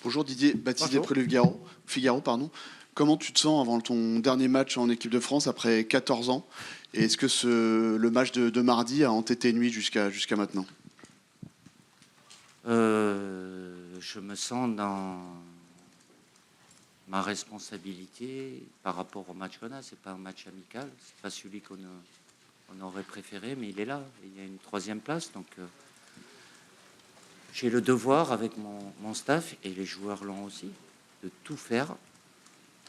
Bonjour Didier, baptisé après le Figaro, pardon. Comment tu te sens avant ton dernier match en équipe de France après 14 ans? Et est-ce que le match de mardi a hanté nuit jusqu'à maintenant? Je me sens dans ma responsabilité par rapport au match qu'on a. C'est pas un match amical, c'est pas celui qu'on aurait préféré, mais il est là. Il y a une troisième place, donc j'ai le devoir avec mon staff, et les joueurs l'ont aussi, de tout faire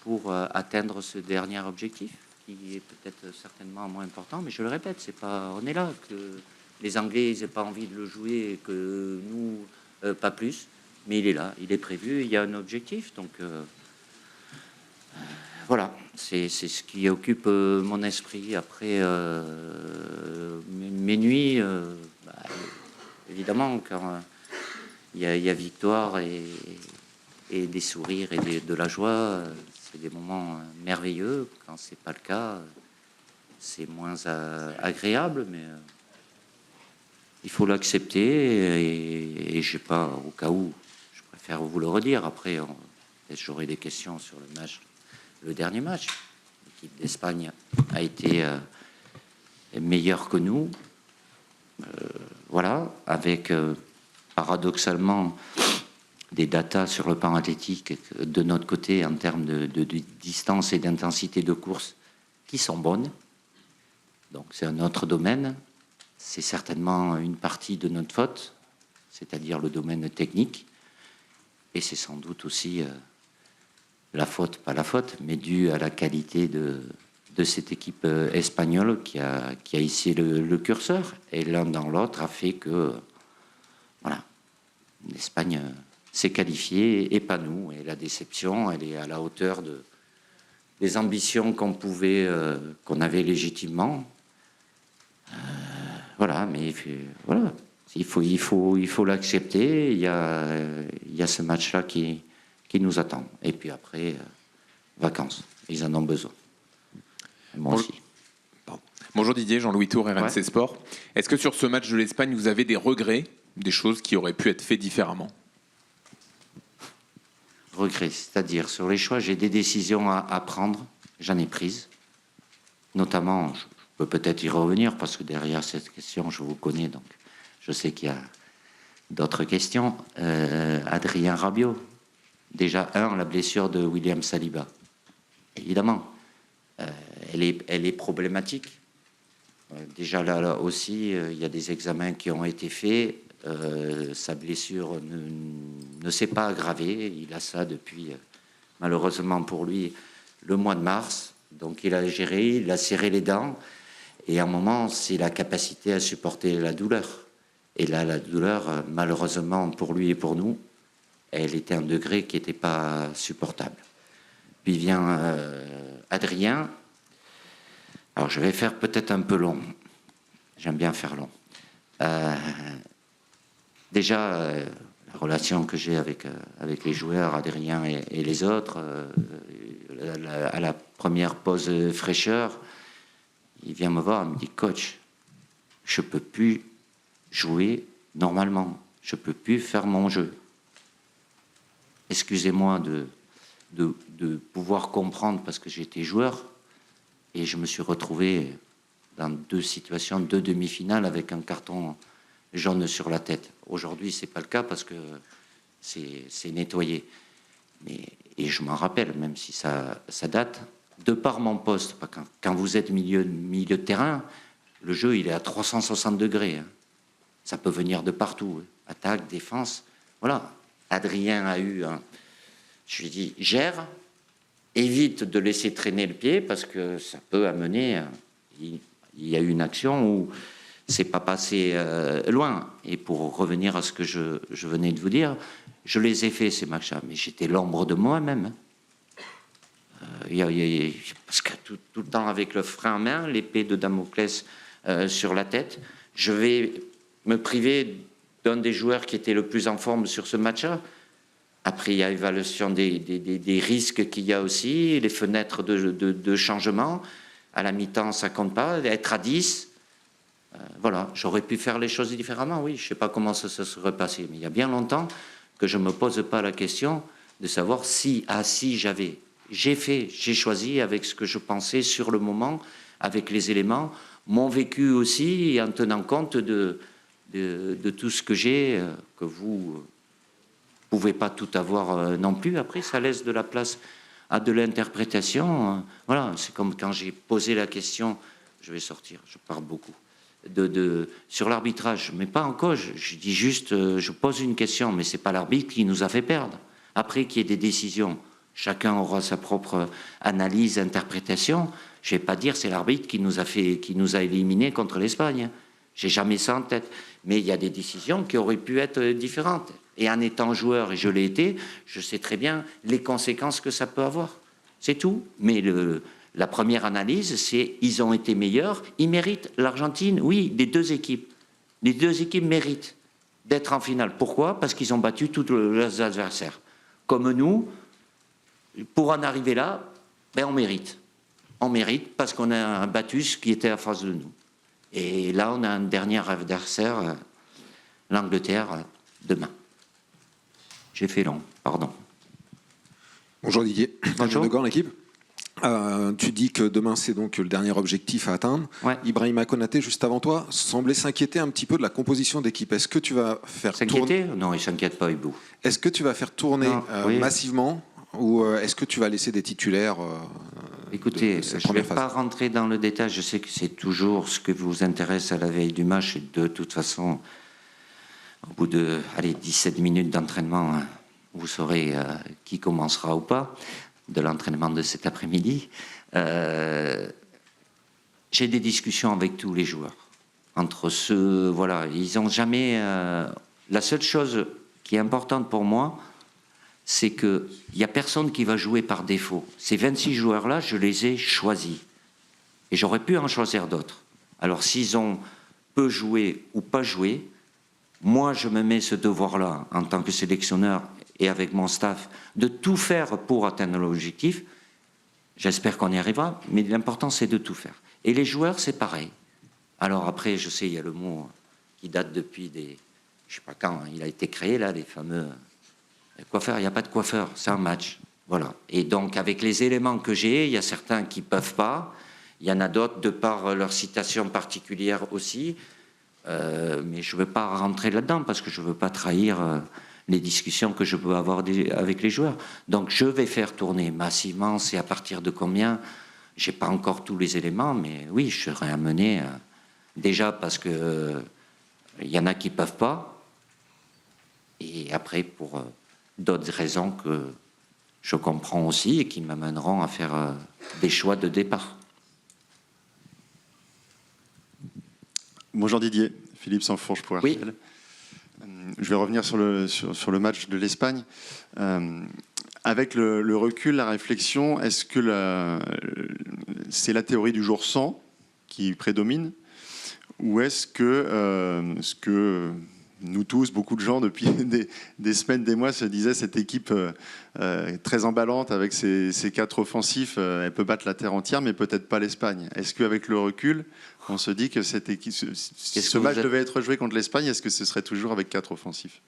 pour atteindre ce dernier objectif, qui est peut-être certainement moins important, mais je le répète, c'est pas, on est là, que les Anglais n'aient pas envie de le jouer, et que nous, pas plus, mais il est là, il est prévu, il y a un objectif, donc voilà, c'est ce qui occupe mon esprit. Après mes nuits, évidemment, quand il y a victoire et des sourires et de la joie, c'est des moments merveilleux. Quand c'est pas le cas, c'est moins agréable, mais il faut l'accepter. Et j'ai pas, au cas où, je préfère vous le redire. Après, j'aurai des questions sur le match, le dernier match. L'équipe d'Espagne a été meilleure que nous. Voilà, avec paradoxalement des datas sur le plan athlétique de notre côté en termes de distance et d'intensité de course qui sont bonnes. Donc c'est un autre domaine. C'est certainement une partie de notre faute, c'est-à-dire le domaine technique. Et c'est sans doute aussi la faute, pas la faute, mais due à la qualité de cette équipe espagnole qui a hissé le curseur. Et l'un dans l'autre a fait que, voilà, l'Espagne s'est qualifiée et pas nous. Et la déception, elle est à la hauteur des ambitions qu'on avait légitimement. Voilà, mais voilà, il faut l'accepter. Il y a ce match-là qui nous attend. Et puis après, vacances. Ils en ont besoin. Moi aussi. Bonjour Didier, Jean-Louis Tour, RMC Ouais. Sport. Est-ce que sur ce match de l'Espagne, vous avez des regrets, des choses qui auraient pu être faites différemment? Regrets, c'est-à-dire sur les choix, j'ai des décisions à prendre, j'en ai prises. Notamment, je peux peut-être y revenir parce que derrière cette question, je vous connais, donc je sais qu'il y a d'autres questions. Adrien Rabiot, déjà la blessure de William Saliba. Évidemment, elle est problématique. Déjà là aussi, il y a des examens qui ont été faits. Sa blessure ne s'est pas aggravée. Il a ça depuis, malheureusement pour lui, le mois de mars. Donc il a géré, il a serré les dents. Et à un moment, c'est la capacité à supporter la douleur. Et là, la douleur, malheureusement pour lui et pour nous, elle était à un degré qui n'était pas supportable. Puis vient Adrien. Alors je vais faire peut-être un peu long. J'aime bien faire long. Déjà, la relation que j'ai avec les joueurs, Adrien et les autres, à la première pause fraîcheur, il vient me voir, il me dit « Coach, je ne peux plus jouer normalement, je ne peux plus faire mon jeu. Excusez-moi de pouvoir comprendre parce que j'étais joueur et je me suis retrouvé dans 2 situations, 2 demi-finales avec un carton jaune sur la tête. Aujourd'hui, ce n'est pas le cas parce que c'est nettoyé. Et je m'en rappelle, même si ça date, de par mon poste, quand vous êtes milieu de terrain, le jeu il est à 360 degrés. Hein. Ça peut venir de partout. Hein. Attaque, défense. Voilà. Adrien a eu je lui ai dit, gère, évite de laisser traîner le pied parce que ça peut amener... Il y a eu une action où c'est pas passé loin. Et pour revenir à ce que je venais de vous dire, je les ai fait ces matchs-là, mais j'étais l'ombre de moi-même. Hein. Parce que tout le temps avec le frein en main, l'épée de Damoclès sur la tête, je vais me priver d'un des joueurs qui était le plus en forme sur ce match-là. Après, il y a l'évaluation des risques qu'il y a aussi, les fenêtres de changement. À la mi-temps, ça compte pas. Être à 10, voilà, j'aurais pu faire les choses différemment, oui. Je ne sais pas comment ça se serait passé, mais il y a bien longtemps que je ne me pose pas la question de savoir si j'avais. J'ai choisi avec ce que je pensais sur le moment, avec les éléments, mon vécu aussi, et en tenant compte de tout ce que j'ai, que vous pouvez pas tout avoir non plus. Après, ça laisse de la place à de l'interprétation. Voilà, c'est comme quand j'ai posé la question, je vais sortir, je parle beaucoup, sur l'arbitrage, mais pas en cause. Je dis juste, je pose une question, mais c'est pas l'arbitre qui nous a fait perdre. Après qu'il y ait des décisions, chacun aura sa propre analyse, interprétation. Je vais pas dire c'est l'arbitre qui nous a éliminés contre l'Espagne. J'ai jamais ça en tête. Mais il y a des décisions qui auraient pu être différentes. Et en étant joueur, et je l'ai été, je sais très bien les conséquences que ça peut avoir. C'est tout. Mais la première analyse, c'est ils ont été meilleurs, ils méritent. L'Argentine, oui, les deux équipes. Les deux équipes méritent d'être en finale. Pourquoi ? Parce qu'ils ont battu tous leurs adversaires. Comme nous, pour en arriver là, ben on mérite. On mérite parce qu'on a battu ce qui était à face de nous. Et là, on a un dernier adversaire, l'Angleterre, demain. J'ai fait long, pardon. Bonjour Didier, Bonjour. de Gand, l'équipe. Tu dis que demain c'est donc le dernier objectif à atteindre. Ouais. Ibrahima Konaté, juste avant toi, semblait s'inquiéter un petit peu de la composition d'équipe. Est-ce que tu vas faire S'inquiéter ? tourner... Non, il ne s'inquiète pas, Ibou. Est-ce que tu vas faire tourner oui. massivement ou est-ce que tu vas laisser des titulaires Écoutez, je ne vais pas rentrer dans le détail. Je sais que c'est toujours ce que vous intéresse à la veille du match. Et de toute façon, au bout de 17 minutes d'entraînement, vous saurez qui commencera ou pas de l'entraînement de cet après-midi. J'ai des discussions avec tous les joueurs. Entre ceux, voilà, ils n'ont jamais... La seule chose qui est importante pour moi, c'est qu'il n'y a personne qui va jouer par défaut. Ces 26 joueurs-là, je les ai choisis. Et j'aurais pu en choisir d'autres. Alors, s'ils ont peu joué ou pas joué, moi, je me mets ce devoir-là, en tant que sélectionneur et avec mon staff, de tout faire pour atteindre l'objectif. J'espère qu'on y arrivera, mais l'important, c'est de tout faire. Et les joueurs, c'est pareil. Alors après, je sais, il y a le mot qui date depuis des... Je ne sais pas quand, il a été créé, là, les fameux... Coiffeur, il n'y a pas de coiffeur, c'est un match. Voilà. Et donc, avec les éléments que j'ai, il y a certains qui ne peuvent pas, il y en a d'autres, de par leur citation particulière aussi, mais je ne veux pas rentrer là-dedans parce que je ne veux pas trahir les discussions que je peux avoir avec les joueurs. Donc, je vais faire tourner massivement, c'est à partir de combien ? Je n'ai pas encore tous les éléments, mais oui, je serai amené, déjà parce que il y en a qui ne peuvent pas, et après pour... d'autres raisons que je comprends aussi et qui m'amèneront à faire des choix de départ. Bonjour Didier, Philippe Sansfourche pour RTL. Oui. Je vais revenir sur le match de l'Espagne. Avec le recul, la réflexion, est-ce que c'est la théorie du jour 100 qui prédomine ou est-ce que nous tous, beaucoup de gens, depuis des semaines, des mois, se disaient cette équipe très emballante avec ses 4 offensifs, elle peut battre la terre entière, mais peut-être pas l'Espagne. Est-ce qu'avec le recul, on se dit que cette équipe, ce match devait être joué contre l'Espagne, est-ce que ce serait toujours avec 4 offensifs ?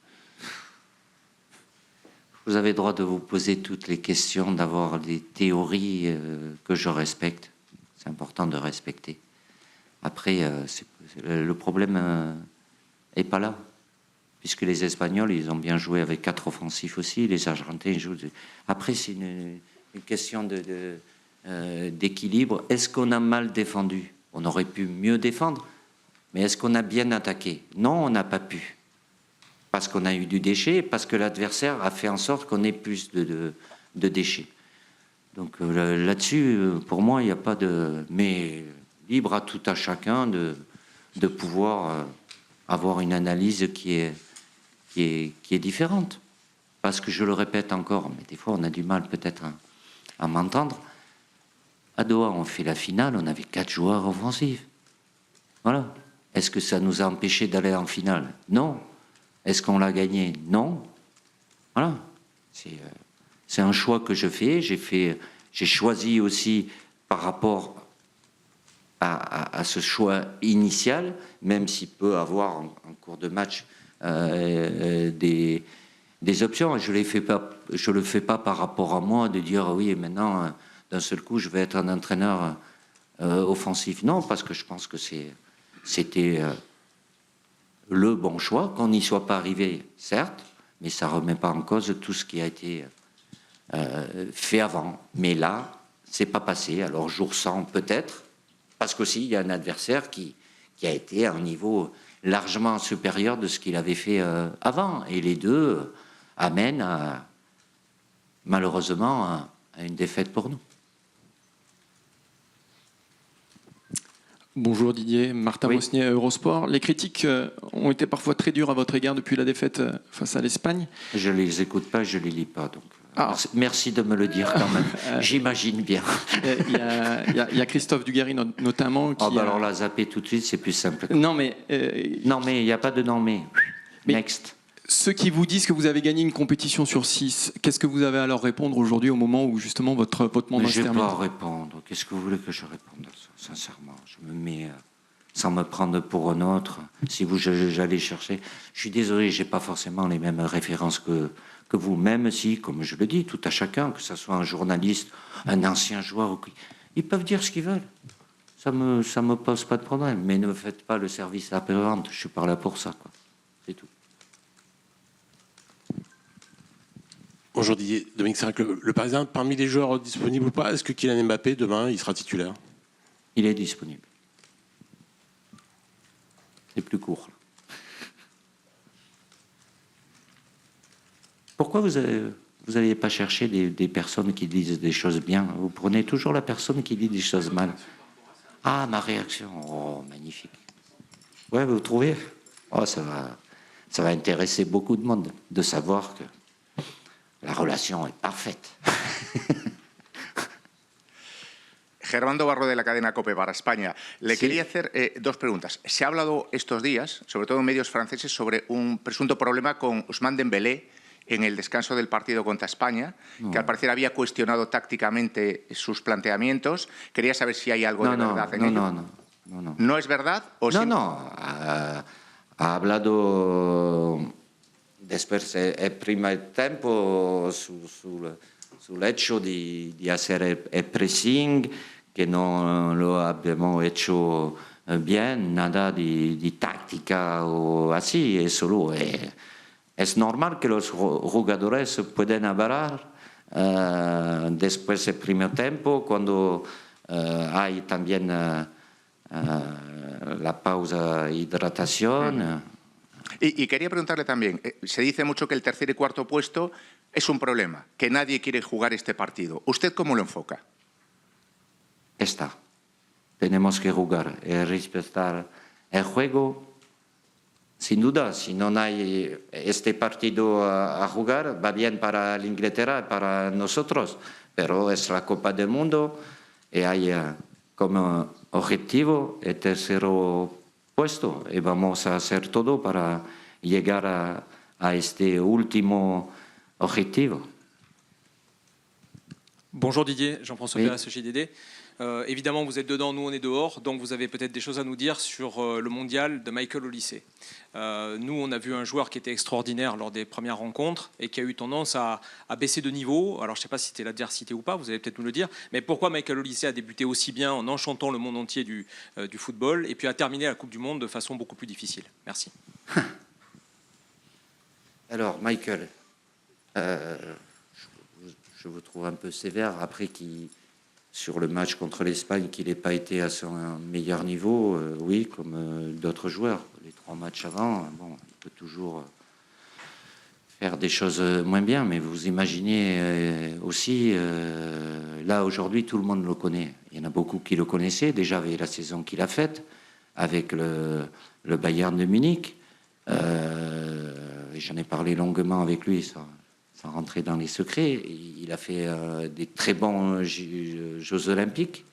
Vous avez le droit de vous poser toutes les questions, d'avoir des théories que je respecte. C'est important de respecter. Après, le problème n'est pas là. Puisque les Espagnols, ils ont bien joué avec 4 offensifs aussi, les Argentins jouent... Après, c'est une question d'équilibre. Est-ce qu'on a mal défendu ? On aurait pu mieux défendre, mais est-ce qu'on a bien attaqué ? Non, on n'a pas pu. Parce qu'on a eu du déchet, parce que l'adversaire a fait en sorte qu'on ait plus de déchets. Donc là-dessus, pour moi, il n'y a pas de... Mais libre à tout à chacun de pouvoir avoir une analyse qui est différente. Parce que je le répète encore, mais des fois on a du mal peut-être à m'entendre. À Doha, on fait la finale, on avait 4 joueurs offensifs. Voilà. Est-ce que ça nous a empêchés d'aller en finale ? Non. Est-ce qu'on l'a gagné ? Non. Voilà. C'est un choix que je fais. J'ai choisi aussi par rapport à ce choix initial, même s'il peut avoir en cours de match des des options. Je le fais pas par rapport à moi, de dire oui, maintenant, d'un seul coup, je vais être un entraîneur offensif. Non, parce que je pense que c'était le bon choix. Qu'on n'y soit pas arrivé, certes, mais ça ne remet pas en cause tout ce qui a été fait avant. Mais là, c'est pas passé. Alors, jour 100, peut-être, parce qu'aussi, il y a un adversaire qui a été à un niveau largement supérieur de ce qu'il avait fait avant. Et les deux amènent, malheureusement, à une défaite pour nous. Bonjour Didier, Martin Oui. Mosnier, Eurosport. Les critiques ont été parfois très dures à votre égard depuis la défaite face à l'Espagne. Je ne les écoute pas, je ne les lis pas. Donc, Ah. merci de me le dire quand même. J'imagine bien. Il y a Christophe Dugarry notamment qui Alors là, zapper tout de suite, c'est plus simple. Non mais, Non mais, il n'y a pas de non mais. Next. ceux qui vous disent que vous avez gagné une compétition sur 6, qu'est-ce que vous avez à leur répondre aujourd'hui au moment où justement votre mandat se Je ne vais termine? pas répondre. Qu'est-ce que vous voulez que je réponde à ça, sincèrement? Je me mets sans me prendre pour un autre. Si j'allais chercher... Je suis désolé, je n'ai pas forcément les mêmes références que vous, même si, comme je le dis, tout à chacun, que ce soit un journaliste, un ancien joueur, ils peuvent dire ce qu'ils veulent. Ça me pose pas de problème. Mais ne me faites pas le service après-vente. Je suis pas là pour ça, quoi. C'est tout. Bonjour Didier, Dominique Serac, le Parisien, parmi les joueurs disponibles ou pas, est-ce que Kylian Mbappé, demain, il sera titulaire? Il est disponible. C'est plus court. Là. Pourquoi vous n'allez pas chercher des personnes qui disent des choses bien? Vous prenez toujours la personne qui dit des choses mal. Ah, ma réaction. Oh, magnifique. Ouais, vous trouvez? Oh, ça va intéresser beaucoup de monde de savoir que la relation est parfaite. Germando Barro de la cadena COPE para España. Le quería hacer dos preguntas. Se ha hablado estos días, sobre todo en medios franceses, sobre un presunto problema con Ousmane Dembélé en el descanso del partido contra España, que al parecer había cuestionado tácticamente sus planteamientos. Quería saber si hay algo de verdad en ello. No. ¿No es verdad? ¿O No. Ha hablado después el primer tiempo sul hecho de hacer el pressing, que no lo habíamos hecho bien, nada de táctica o así, es solo es normal que los jugadores puedan hablar después del primer tiempo, cuando hay también la pausa hidratación. Y quería preguntarle también, se dice mucho que el tercer y cuarto puesto es un problema, que nadie quiere jugar este partido. ¿Usted cómo lo enfoca? Tenemos que jugar y respetar el juego. Sin duda, si no hay este partido a jugar, va bien para la Inglaterra, para nosotros, pero es la Copa del Mundo y hay como objetivo el tercer puesto y vamos a hacer todo para llegar a este último objetivo. Bonjour Didier, Jean-François Oui. Perras, JDD. Évidemment, vous êtes dedans, nous on est dehors, donc vous avez peut-être des choses à nous dire sur le mondial de Michael Olise. Nous, on a vu un joueur qui était extraordinaire lors des premières rencontres et qui a eu tendance à baisser de niveau. Alors, je ne sais pas si c'était l'adversité ou pas, vous allez peut-être nous le dire, mais pourquoi Michael Olise a débuté aussi bien en enchantant le monde entier du football et puis a terminé la Coupe du Monde de façon beaucoup plus difficile? Merci. Alors, Michael, je vous trouve un peu sévère après sur le match contre l'Espagne, qu'il n'ait pas été à son meilleur niveau. Oui, comme d'autres joueurs. Les 3 matchs avant, bon, il peut toujours faire des choses moins bien, mais vous imaginez aussi, là aujourd'hui, tout le monde le connaît. Il y en a beaucoup qui le connaissaient, déjà avec la saison qu'il a faite, avec le Bayern de Munich. J'en ai parlé longuement avec lui, sans rentrer dans les secrets. Il a fait des très bons Jeux Olympiques.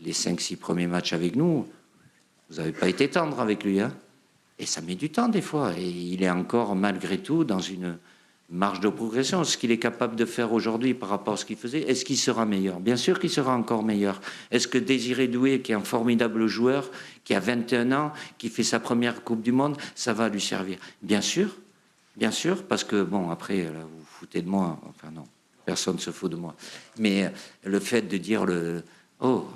Les 5-6 premiers matchs avec nous, vous n'avez pas été tendre avec lui. Hein, et ça met du temps des fois. Et il est encore, malgré tout, dans une marge de progression. Ce qu'il est capable de faire aujourd'hui par rapport à ce qu'il faisait, est-ce qu'il sera meilleur? Bien sûr qu'il sera encore meilleur. Est-ce que Désiré Doué, qui est un formidable joueur, qui a 21 ans, qui fait sa première Coupe du Monde, ça va lui servir? Bien sûr. Bien sûr, parce que, bon, après, là, vous vous foutez de moi. Enfin, non, personne ne se fout de moi. Mais le fait de dire oh,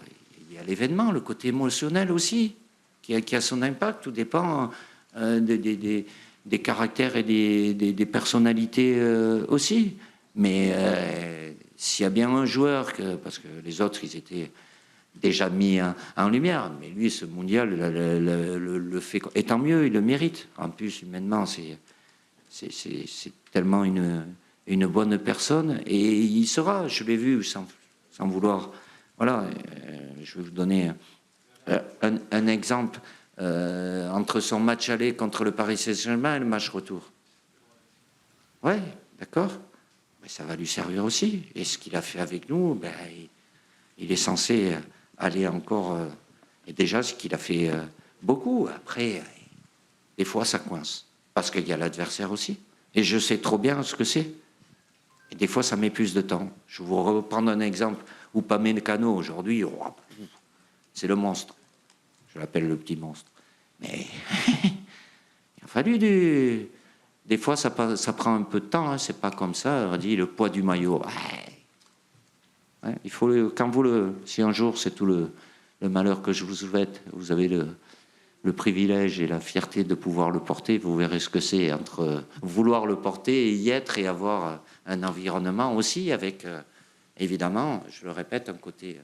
il y a l'événement, le côté émotionnel aussi, qui a son impact. Tout dépend des caractères et des personnalités aussi. Mais s'il y a bien un joueur, parce que les autres, ils étaient déjà mis en lumière, mais lui, ce mondial le fait. Et tant mieux, il le mérite. En plus, humainement, c'est tellement une bonne personne. Et il sera, je l'ai vu, sans vouloir. Voilà, je vais vous donner un exemple. Entre son match aller contre le Paris Saint-Germain et le match retour. Ouais, d'accord. Mais ça va lui servir aussi. Et ce qu'il a fait avec nous, ben, il est censé aller encore. Et déjà, ce qu'il a fait beaucoup. Après, des fois, ça coince. Parce qu'il y a l'adversaire aussi. Et je sais trop bien ce que c'est. Et des fois, ça met plus de temps. Je vais vous reprendre un exemple. Upamecano, aujourd'hui, c'est le monstre. Je l'appelle le petit monstre. Mais il a fallu des fois, ça prend un peu de temps. Hein. C'est pas comme ça. On dit le poids du maillot. Ouais, il faut si un jour c'est tout le malheur que je vous souhaite, vous avez le privilège et la fierté de pouvoir le porter. Vous verrez ce que c'est entre vouloir le porter et y être et avoir un environnement aussi avec, évidemment, je le répète, un côté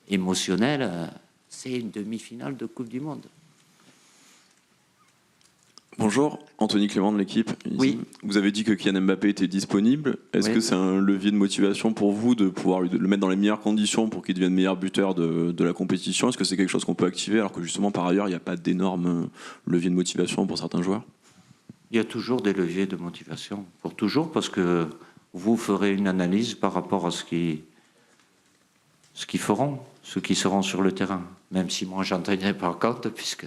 émotionnel. C'est une demi-finale de Coupe du Monde. Bonjour, Anthony Clément de l'équipe. Oui. Vous avez dit que Kylian Mbappé était disponible. Est-ce que c'est un levier de motivation pour vous de pouvoir le mettre dans les meilleures conditions pour qu'il devienne meilleur buteur de la compétition? Est-ce que c'est quelque chose qu'on peut activer alors que justement par ailleurs il n'y a pas d'énormes leviers de motivation pour certains joueurs? Il y a toujours des leviers de motivation, pour toujours, parce que vous ferez une analyse par rapport à ce qu'ils feront, ceux qui seront sur le terrain. Même si moi j'en tiendrai pas compte, puisque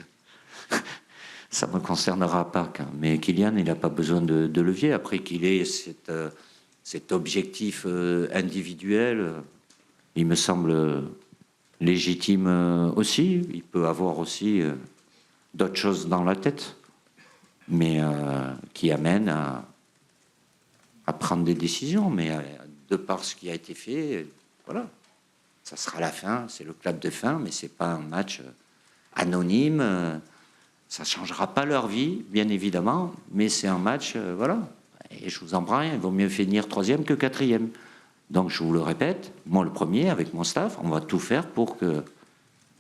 ça ne me concernera pas. Mais Kylian, il n'a pas besoin de levier. Après qu'il ait cet objectif individuel, il me semble légitime aussi. Il peut avoir aussi d'autres choses dans la tête, mais qui amènent à prendre des décisions. Mais de par ce qui a été fait, voilà. Ça sera la fin, c'est le clap de fin, mais c'est pas un match anonyme. Ça changera pas leur vie, bien évidemment, mais c'est un match, voilà. Et je vous en prends rien, il vaut mieux finir 3e que 4e. Donc je vous le répète, moi le premier, avec mon staff, on va tout faire pour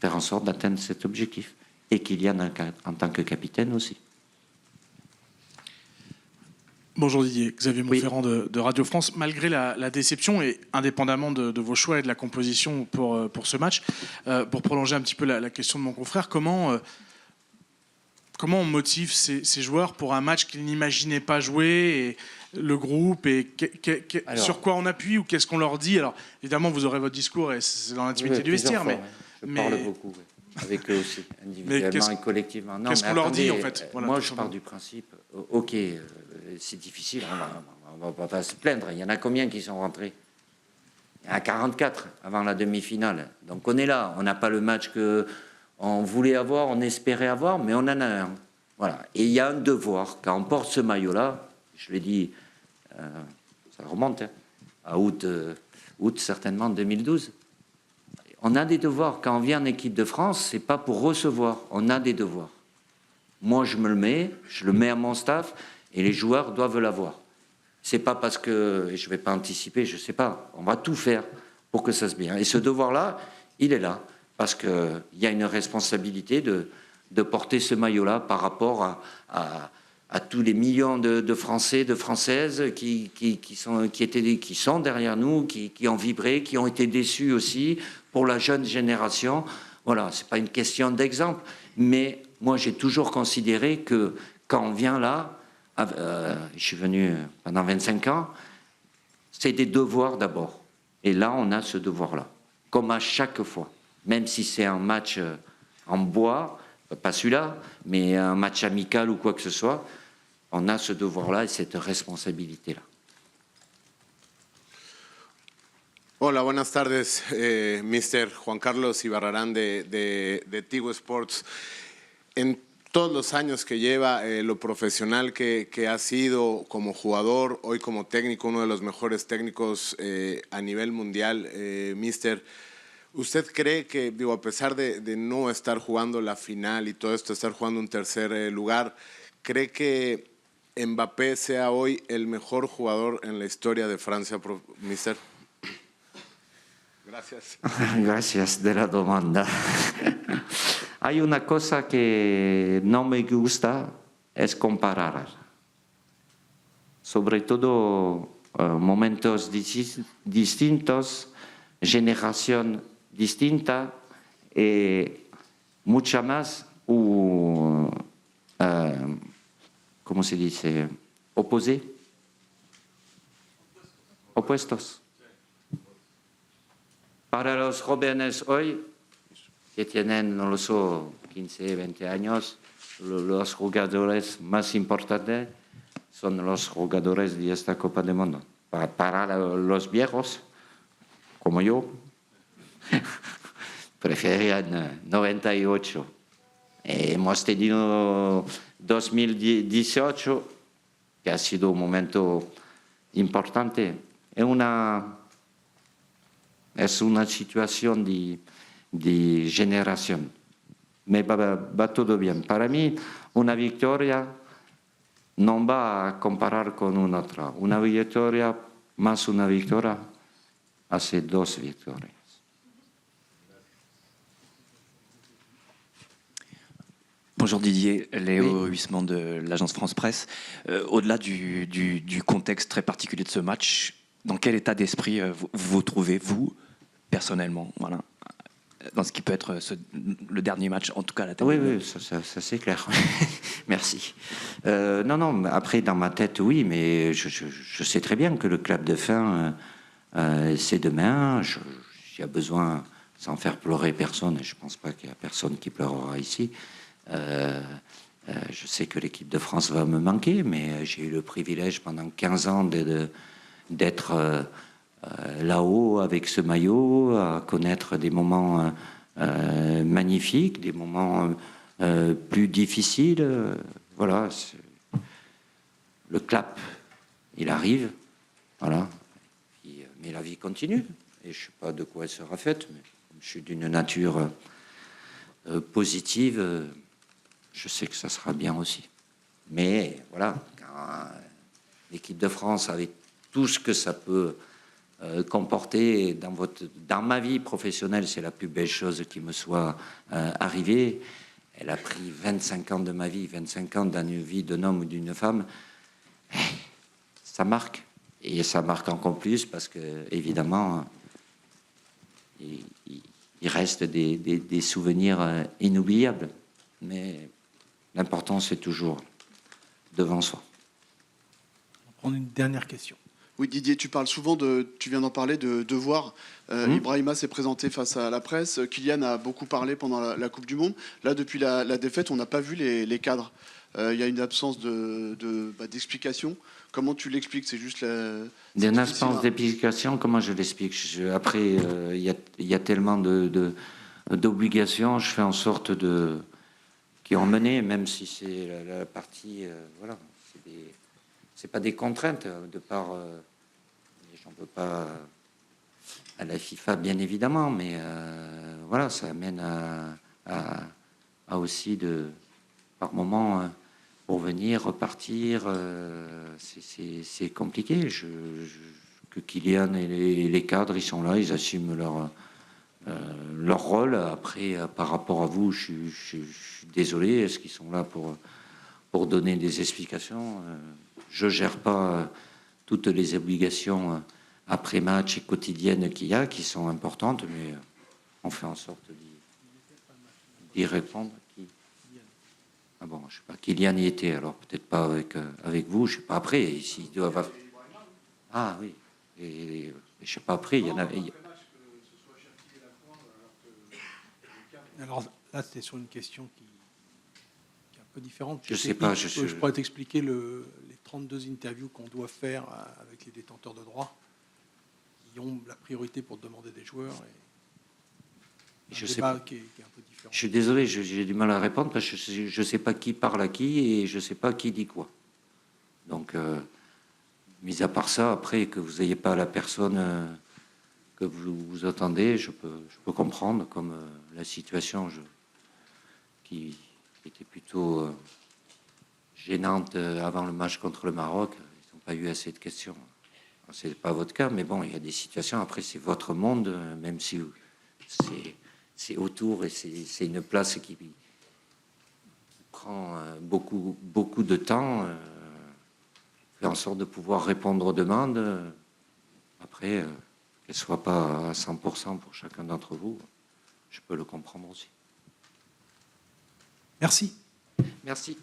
faire en sorte d'atteindre cet objectif. Et Kylian en tant que capitaine aussi. Bonjour Didier, Xavier Montferrand de Radio France. Malgré la déception et indépendamment de vos choix et de la composition pour ce match, pour prolonger un petit peu la question de mon confrère, comment on motive ces joueurs pour un match qu'ils n'imaginaient pas jouer, et le groupe, et sur quoi on appuie ou qu'est-ce qu'on leur dit? Alors évidemment vous aurez votre discours et c'est dans l'intimité du vestiaire, mais je parle beaucoup avec eux aussi, individuellement et collectivement. Qu'est-ce qu'on leur dit en fait? Voilà, moi je pars du principe, ok, c'est difficile, on va pas se plaindre. Il y en a combien qui sont rentrés? Il y en a 44 avant la demi-finale. Donc on est là, on n'a pas le match qu'on voulait avoir, on espérait avoir, mais on en a un. Voilà. Et il y a un devoir, quand on porte ce maillot-là, je l'ai dit, ça remonte, hein, à août certainement 2012. On a des devoirs. Quand on vient en équipe de France, c'est pas pour recevoir, on a des devoirs. Moi, je le mets à mon staff, et les joueurs doivent l'avoir. C'est pas parce que, et je vais pas anticiper, je sais pas, on va tout faire pour que ça se bien. Et ce devoir-là, il est là, parce qu'il y a une responsabilité de porter ce maillot-là par rapport à tous les millions de Français, de Françaises qui sont derrière nous, qui ont vibré, qui ont été déçus aussi, pour la jeune génération. Voilà, c'est pas une question d'exemple, mais moi j'ai toujours considéré que quand on vient là, je suis venu pendant 25 ans, c'est des devoirs d'abord. Et là, on a ce devoir-là, comme à chaque fois. Même si c'est un match en bois, pas celui-là, mais un match amical ou quoi que ce soit, on a ce devoir-là et cette responsabilité-là. Hola, buenas tardes, Mr. Juan Carlos Ibarrarán de Tigo Sports. todos los años que lleva, lo profesional que ha sido como jugador, hoy como técnico, uno de los mejores técnicos a nivel mundial, Mister. ¿Usted cree que, digo, a pesar de no estar jugando la final y todo esto, estar jugando un tercer lugar, cree que Mbappé sea hoy el mejor jugador en la historia de Francia, Mister? Gracias. Gracias de la demanda. Hay una cosa que no me gusta, es comparar. Sobre todo momentos distintos, generación distinta, mucha más, ¿cómo se dice? Opuestos. Para los jóvenes hoy, que tienen, no lo sé, 15, 20 años, los jugadores más importantes son los jugadores de esta Copa del Mundo. Para los viejos, como yo, preferían 98. Hemos tenido 2018, que ha sido un momento importante. Es una situación de generación. Me va todo bien. Para mí, una victoria no va a comparar con una otra. Una victoria más una victoria hace dos victorias. Bonjour Didier, Léo Huisman de l'agence France Presse. Au-delà du contexte très particulier de ce match, dans quel état d'esprit vous vous trouvez, vous, personnellement, voilà, dans ce qui peut être le dernier match, en tout cas à la tête? Oui, ça c'est clair. Merci. Non, après, dans ma tête, oui, mais je sais très bien que le clap de fin, c'est demain. J'ai besoin, sans faire pleurer personne, et je ne pense pas qu'il y a personne qui pleurera ici. Je sais que l'équipe de France va me manquer, mais j'ai eu le privilège pendant 15 ans d'être là-haut avec ce maillot, à connaître des moments magnifiques, des moments plus difficiles. Voilà, le clap, il arrive, voilà. Mais la vie continue, et je ne sais pas de quoi elle sera faite, mais je suis d'une nature positive, je sais que ça sera bien aussi. Mais voilà, quand l'équipe de France, avec tout ce que ça peut comporter dans ma vie professionnelle, c'est la plus belle chose qui me soit arrivée. Elle a pris 25 ans de ma vie, 25 ans dans une vie d'un homme ou d'une femme. Ça marque. Et ça marque encore plus parce que, évidemment, il reste des souvenirs inoubliables. Mais l'important, c'est toujours devant soi. On va prendre une dernière question. Oui, Didier, tu viens d'en parler de devoir. Ibrahima s'est présenté face à la presse. Kylian a beaucoup parlé pendant la Coupe du Monde. Là, depuis la défaite, on n'a pas vu les cadres. Il y a une absence d'explication. Comment tu l'expliques? C'est juste Une absence d'explication, comment je l'explique? Après, il y a tellement d'obligations. Je fais en sorte qui ont mené, même si c'est la partie... voilà, c'est pas des contraintes de par... j'en veux pas à la FIFA, bien évidemment, mais voilà, ça amène à aussi par moment... pour venir, repartir, c'est compliqué. Que Kylian et les cadres, ils sont là, ils assument leur rôle. Après, par rapport à vous, je suis désolé. Est-ce qu'ils sont là pour donner des explications? Je ne gère pas toutes les obligations après-match et quotidiennes qu'il y a, qui sont importantes, mais on fait en sorte d'y répondre. Ah bon, je sais pas, Kylian y était, alors peut-être pas avec vous, je sais pas après, s'ils doivent... Ah oui, et je sais pas après, il y en a... Alors là, c'était sur une question qui est un peu différente. Je sais pas, je pourrais t'expliquer les 32 interviews qu'on doit faire avec les détenteurs de droits, qui ont la priorité pour demander des joueurs. Je un sais débat pas. qui est un peu différent. Je suis désolé, j'ai du mal à répondre parce que je ne sais pas qui parle à qui et je ne sais pas qui dit quoi. Donc, mis à part ça, après, que vous n'ayez pas la personne que vous attendez, je peux comprendre, comme la situation qui était plutôt gênante avant le match contre le Maroc. Ils n'ont pas eu assez de questions. Ce n'est pas votre cas, mais bon, il y a des situations. Après, c'est votre monde, même si c'est autour et c'est une place qui prend beaucoup de temps. Fait en sorte de pouvoir répondre aux demandes. Après, qu'elles ne soient pas à 100% pour chacun d'entre vous, je peux le comprendre aussi. Merci. Merci.